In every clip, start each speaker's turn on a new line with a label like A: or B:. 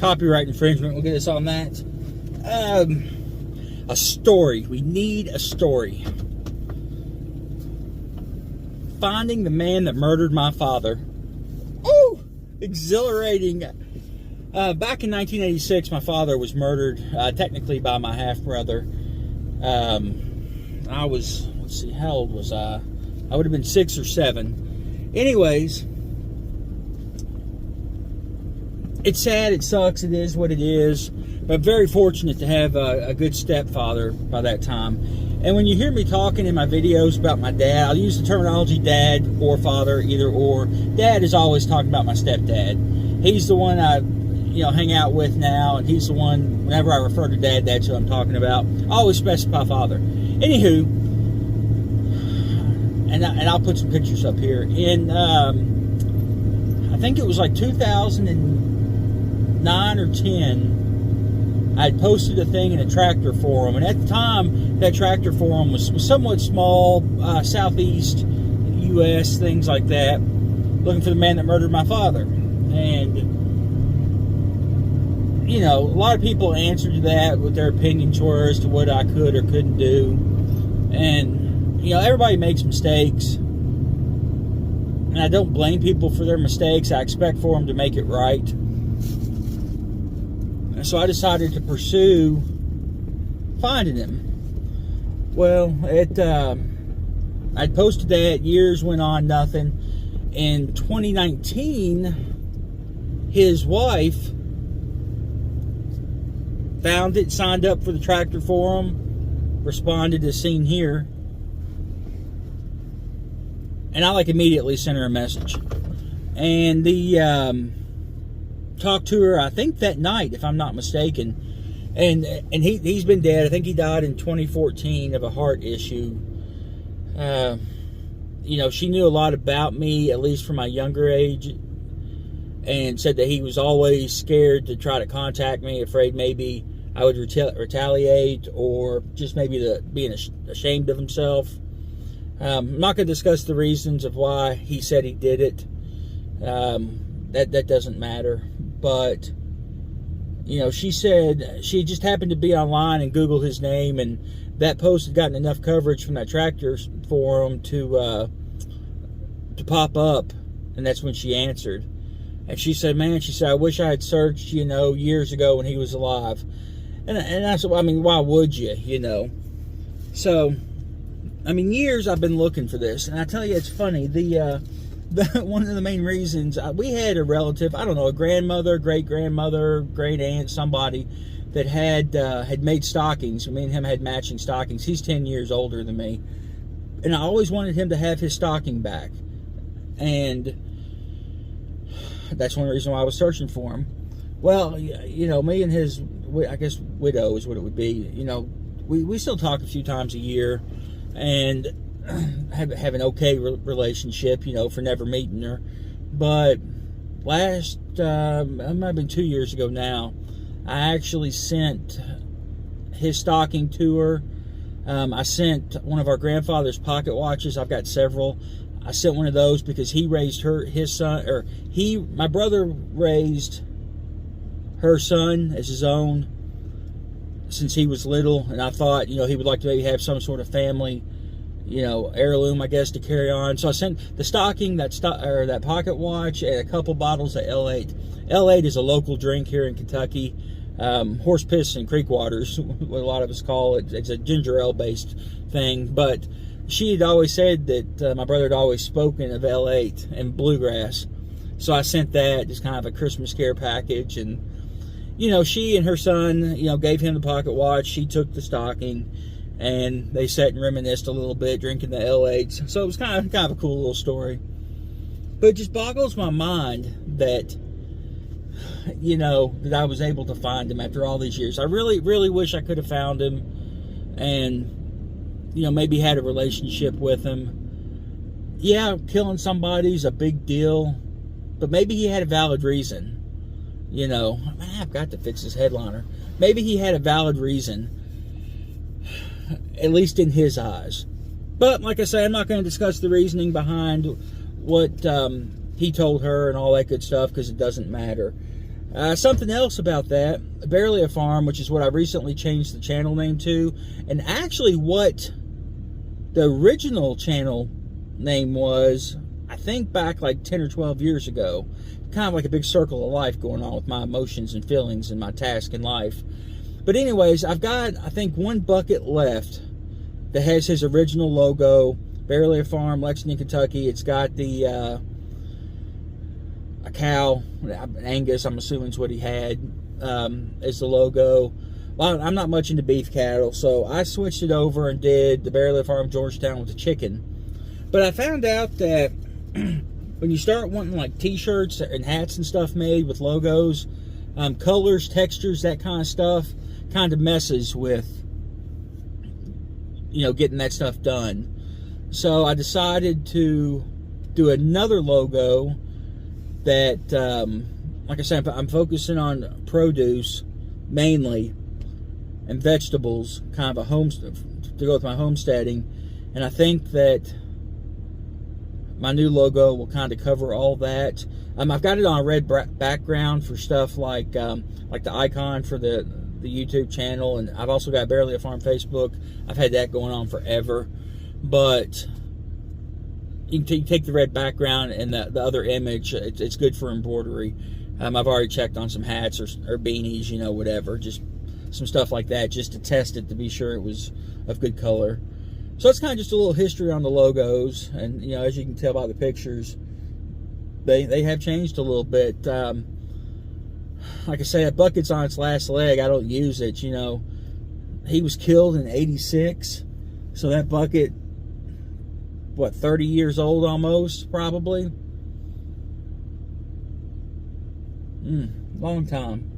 A: copyright infringement. We'll get us on that. A story. We need a story. Finding the man that murdered my father. Oh, exhilarating. Back in 1986, my father was murdered, technically by my half-brother. I was, let's see, how old was I? I would have been 6 or 7. Anyways, it's sad, it sucks, it is what it is, but very fortunate to have a good stepfather by that time. And when you hear me talking in my videos about my dad, I'll use the terminology dad or father, either or. Dad is always talking about my stepdad. He's the one I hang out with now, and he's the one, whenever I refer to dad, that's who I'm talking about. I always specify father. Anywho, and I'll put some pictures up here. In, I think it was like 2009 or 10, I had posted a thing in a tractor forum, and at the time, that tractor forum was somewhat small, southeast U.S., things like that, looking for the man that murdered my father. And a lot of people answered to that, what their opinions were as to what I could or couldn't do. And, everybody makes mistakes. And I don't blame people for their mistakes. I expect for them to make it right. And so I decided to pursue finding him. Well, I'd posted that. Years went on, nothing. In 2019, his wife found it, signed up for the tractor forum, responded as seen here, and I immediately sent her a message. And the talked to her, I think that night, if I'm not mistaken. And he's been dead. I think he died in 2014 of a heart issue. She knew a lot about me, at least from my younger age, and said that he was always scared to try to contact me, afraid maybe I would retaliate, or just maybe being ashamed of himself. I'm not going to discuss the reasons of why he said he did it. That doesn't matter. But, she said she just happened to be online and Google his name, and that post had gotten enough coverage from that tractor forum to pop up, and that's when she answered. And she said, man, I wish I had searched, years ago when he was alive. And I said, well, why would you, So, years I've been looking for this. And I tell you, it's funny. One of the main reasons, we had a relative, I don't know, a grandmother, great-grandmother, great-aunt, somebody that had made stockings. Me and him had matching stockings. He's 10 years older than me. And I always wanted him to have his stocking back. And that's one reason why I was searching for him. Well, me and his, I guess, widow is what it would be. We still talk a few times a year, and have an okay relationship, for never meeting her. But it might have been 2 years ago now, I actually sent his stocking to her. I sent one of our grandfather's pocket watches. I've got several. I sent one of those because he raised his son, or my brother raised her son as his own since he was little, and I thought, he would like to maybe have some sort of family, heirloom, I guess, to carry on. So I sent the stocking, that pocket watch, and a couple bottles of L8. L8 is a local drink here in Kentucky. Horse piss and creek waters, what a lot of us call it. It's a ginger ale based thing, but she had always said that my brother had always spoken of L8 and bluegrass. So I sent that, just kind of a Christmas care package. And, she and her son, gave him the pocket watch. She took the stocking, and they sat and reminisced a little bit, drinking the L8s. So it was kind of a cool little story. But it just boggles my mind that, that I was able to find him after all these years. I really, really wish I could have found him and, maybe had a relationship with him. Yeah, killing somebody's a big deal, but maybe he had a valid reason. I've got to fix this headliner. Maybe he had a valid reason, at least in his eyes. But like I say, I'm not going to discuss the reasoning behind what he told her and all that good stuff, because it doesn't matter. Something else about that, Bairlea Farm, which is what I recently changed the channel name to, and actually what the original channel name was, I think back like 10 or 12 years ago. Kind of like a big circle of life going on with my emotions and feelings and my task in life. But anyways, I've got, I think, one bucket left that has his original logo, Bairlea Farm, Lexington, Kentucky. It's got the a cow, Angus, I'm assuming is what he had, as the logo. Well, I'm not much into beef cattle, so I switched it over and did the Bairlea Farm Georgetown with the chicken. But I found out that when you start wanting like t-shirts and hats and stuff made with logos, colors, textures, that kind of stuff, kind of messes with, you know, getting that stuff done. So I decided to do another logo that, like I said, I'm focusing on produce mainly and vegetables, kind of a homestead, to go with my homesteading. And I think that my new logo will kind of cover all that. I've got it on a red background for stuff like the icon for the YouTube channel, and I've also got Bairlea Farm Facebook. I've had that going on forever, but you can take the red background and the other image. It's good for embroidery. I've already checked on some hats or beanies, you know, whatever, just some stuff like that, just to test it to be sure it was of good color. So it's kind of just a little history on the logos, and you know, as you can tell by the pictures, they have changed a little bit. Like I say, a bucket's on its last leg. I don't use it. You know, he was killed in '86, so that bucket, what, 30 years old almost, probably. Long time.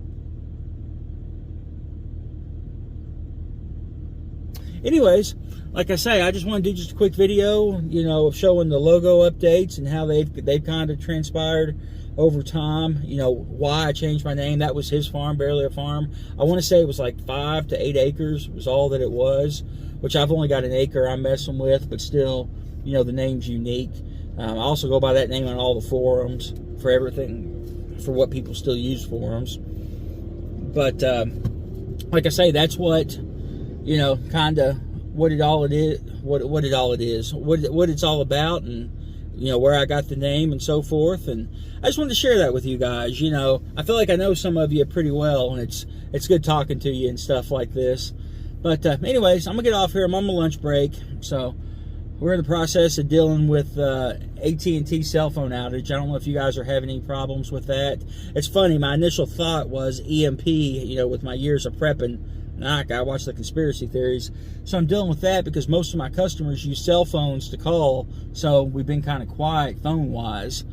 A: Anyways, like I say, I just want to do just a quick video, you know, of showing the logo updates and how they've kind of transpired over time. You know, why I changed my name. That was his farm, Bairlea Farm. I want to say it was like 5 to 8 acres was all that it was, which I've only got an acre I'm messing with, but still, you know, the name's unique. I also go by that name on all the forums for everything, for what people still use forums. But like I say, that's what, you know, kind of what it's all about, and you know, where I got the name and so forth. And I just wanted to share that with you guys. You know, I feel like I know some of you pretty well, and it's good talking to you and stuff like this. But anyways, I'm gonna get off here. I'm on my lunch break, so we're in the process of dealing with AT&T cell phone outage. I don't know if you guys are having any problems with that. It's funny, my initial thought was EMP, you know, with my years of prepping. I watch the conspiracy theories. So I'm dealing with that because most of my customers use cell phones to call, so we've been kind of quiet phone-wise.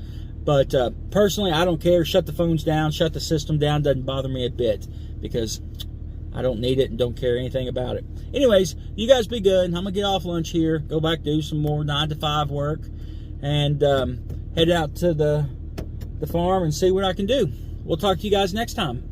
A: But personally, I don't care. Shut the phones down, shut the system down. Doesn't bother me a bit because I don't need it and don't care anything about it. Anyways, you guys be good. I'm going to get off lunch here, go back, do some more 9 to 5 work, and head out to the farm and see what I can do. We'll talk to you guys next time.